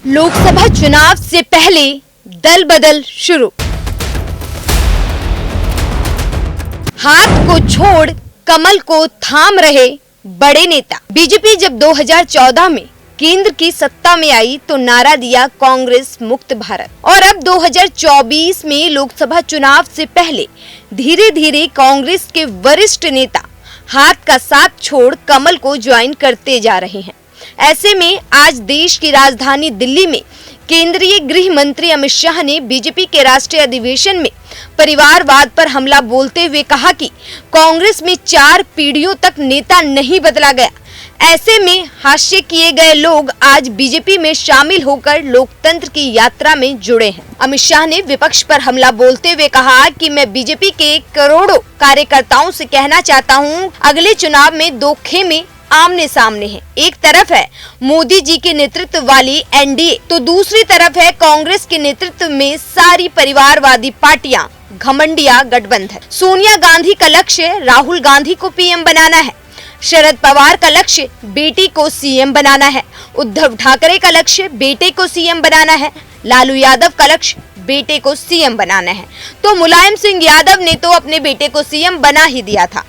लोकसभा चुनाव से पहले दल बदल शुरू। हाथ को छोड़ कमल को थाम रहे बड़े नेता। बीजेपी जब 2014 में केंद्र की सत्ता में आई तो नारा दिया कांग्रेस मुक्त भारत, और अब 2024 में लोकसभा चुनाव से पहले धीरे धीरे कांग्रेस के वरिष्ठ नेता हाथ का साथ छोड़ कमल को ज्वाइन करते जा रहे हैं। ऐसे में आज देश की राजधानी दिल्ली में केंद्रीय गृह मंत्री अमित शाह ने बीजेपी के राष्ट्रीय अधिवेशन में परिवारवाद पर हमला बोलते हुए कहा कि कांग्रेस में 4 पीढ़ियों तक नेता नहीं बदला गया। ऐसे में हास्य किए गए लोग आज बीजेपी में शामिल होकर लोकतंत्र की यात्रा में जुड़े हैं। अमित शाह ने विपक्ष पर हमला बोलते हुए कहा कि मैं बीजेपी के करोड़ों कार्यकर्ताओं से कहना चाहता हूं, अगले चुनाव में 2 खेमे आमने सामने हैं। एक तरफ है मोदी जी के नेतृत्व वाली एनडीए, तो दूसरी तरफ है कांग्रेस के नेतृत्व में सारी परिवारवादी पार्टियां, घमंडिया गठबंधन। सोनिया गांधी का लक्ष्य राहुल गांधी को पीएम बनाना है, शरद पवार का लक्ष्य बेटी को सीएम बनाना है, उद्धव ठाकरे का लक्ष्य बेटे को सीएम बनाना है, लालू यादव का लक्ष्य बेटे को सीएम बनाना है, तो मुलायम सिंह यादव ने तो अपने बेटे को सीएम बना ही दिया था।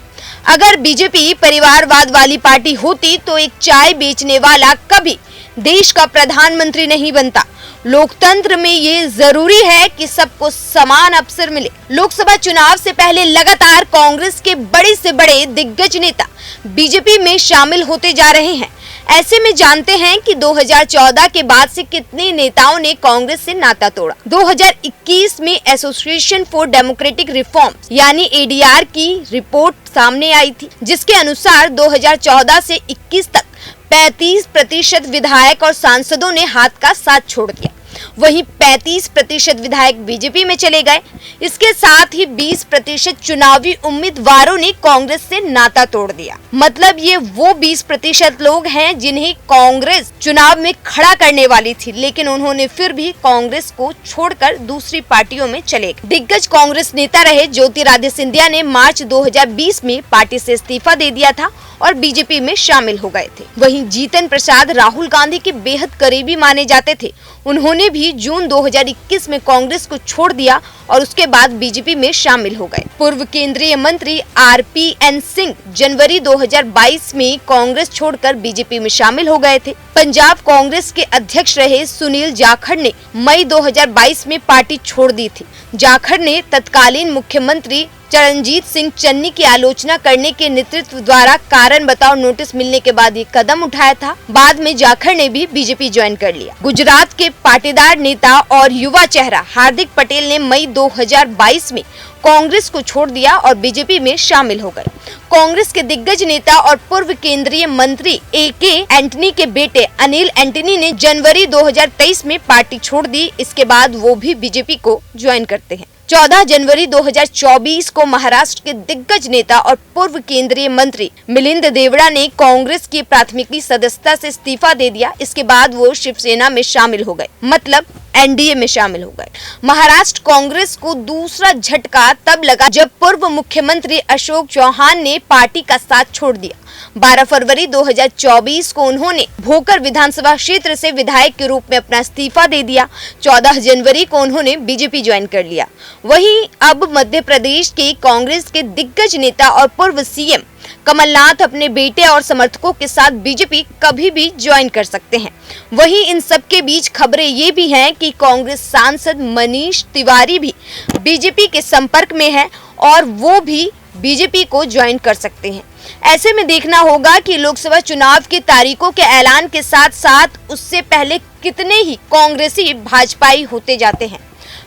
अगर बीजेपी परिवारवाद वाली पार्टी होती तो एक चाय बेचने वाला कभी देश का प्रधानमंत्री नहीं बनता। लोकतंत्र में ये जरूरी है कि सबको समान अवसर मिले। लोकसभा चुनाव से पहले लगातार कांग्रेस के बड़े से बड़े दिग्गज नेता बीजेपी में शामिल होते जा रहे हैं। ऐसे में जानते हैं कि 2014 के बाद से कितने नेताओं ने कांग्रेस से नाता तोड़ा। 2021 में एसोसिएशन फॉर डेमोक्रेटिक रिफॉर्म्स यानी एडीआर की रिपोर्ट सामने आई थी, जिसके अनुसार 2014 से 21 तक 35% विधायक और सांसदों ने हाथ का साथ छोड़ दिया। वहीं 35% विधायक बीजेपी में चले गए। इसके साथ ही 20% चुनावी उम्मीदवारों ने कांग्रेस से नाता तोड़ दिया। मतलब ये वो 20% लोग हैं जिन्हें कांग्रेस चुनाव में खड़ा करने वाली थी, लेकिन उन्होंने फिर भी कांग्रेस को छोड़कर दूसरी पार्टियों में चले गए। दिग्गज कांग्रेस नेता रहे ज्योतिरादित्य सिंधिया ने मार्च 2020 में पार्टी से इस्तीफा दे दिया था और बीजेपी में शामिल हो गए थे। वहीं जीतन प्रसाद राहुल गांधी के बेहद करीबी माने जाते थे। उन्होंने भी जून 2021 में कांग्रेस को छोड़ दिया और उसके बाद बीजेपी में शामिल हो गए। पूर्व केंद्रीय मंत्री आरपीएन सिंह जनवरी 2022 में कांग्रेस छोड़कर बीजेपी में शामिल हो गए थे। पंजाब कांग्रेस के अध्यक्ष रहे सुनील जाखड़ ने मई 2022 में पार्टी छोड़ दी थी। जाखड़ ने तत्कालीन मुख्यमंत्री चरणजीत सिंह चन्नी की आलोचना करने के नेतृत्व द्वारा कारण बताओ नोटिस मिलने के बाद ये कदम उठाया था। बाद में जाखड़ ने भी बीजेपी ज्वाइन कर लिया। गुजरात के पाटीदार नेता और युवा चेहरा हार्दिक पटेल ने मई 2022 में कांग्रेस को छोड़ दिया और बीजेपी में शामिल हो गए। कांग्रेस के दिग्गज नेता और पूर्व केंद्रीय मंत्री एके एंटनी के बेटे अनिल एंटनी ने जनवरी 2023 में पार्टी छोड़ दी। इसके बाद वो भी बीजेपी को ज्वाइन करते हैं। 14 जनवरी 2024 को महाराष्ट्र के दिग्गज नेता और पूर्व केंद्रीय मंत्री मिलिंद देवड़ा ने कांग्रेस की प्राथमिकी सदस्यता से इस्तीफा दे दिया। इसके बाद वो शिवसेना में शामिल हो गए, मतलब एनडीए में शामिल हो गए। महाराष्ट्र कांग्रेस को दूसरा झटका तब लगा जब पूर्व मुख्यमंत्री अशोक चौहान ने पार्टी का साथ छोड़ दिया। 12 फरवरी 2024 को उन्होंने भोकर विधानसभा क्षेत्र से विधायक के रूप में अपना इस्तीफा दे दिया। 14 जनवरी को उन्होंने बीजेपी ज्वाइन कर लिया। वहीं अब मध्य प्रदेश के कांग्रेस के दिग्गज नेता और पूर्व सीएम कमलनाथ अपने बेटे और समर्थकों के साथ बीजेपी कभी भी ज्वाइन कर सकते हैं। वहीं इन सब के बीच खबरें ये भी हैं कि कांग्रेस सांसद मनीष तिवारी भी बीजेपी के संपर्क में है और वो भी बीजेपी को ज्वाइन कर सकते हैं। ऐसे में देखना होगा कि लोकसभा चुनाव की तारीखों के ऐलान के साथ साथ उससे पहले कितने ही कांग्रेसी भाजपाई होते जाते हैं।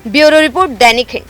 ब्यूरो रिपोर्ट, दैनिक हिंद।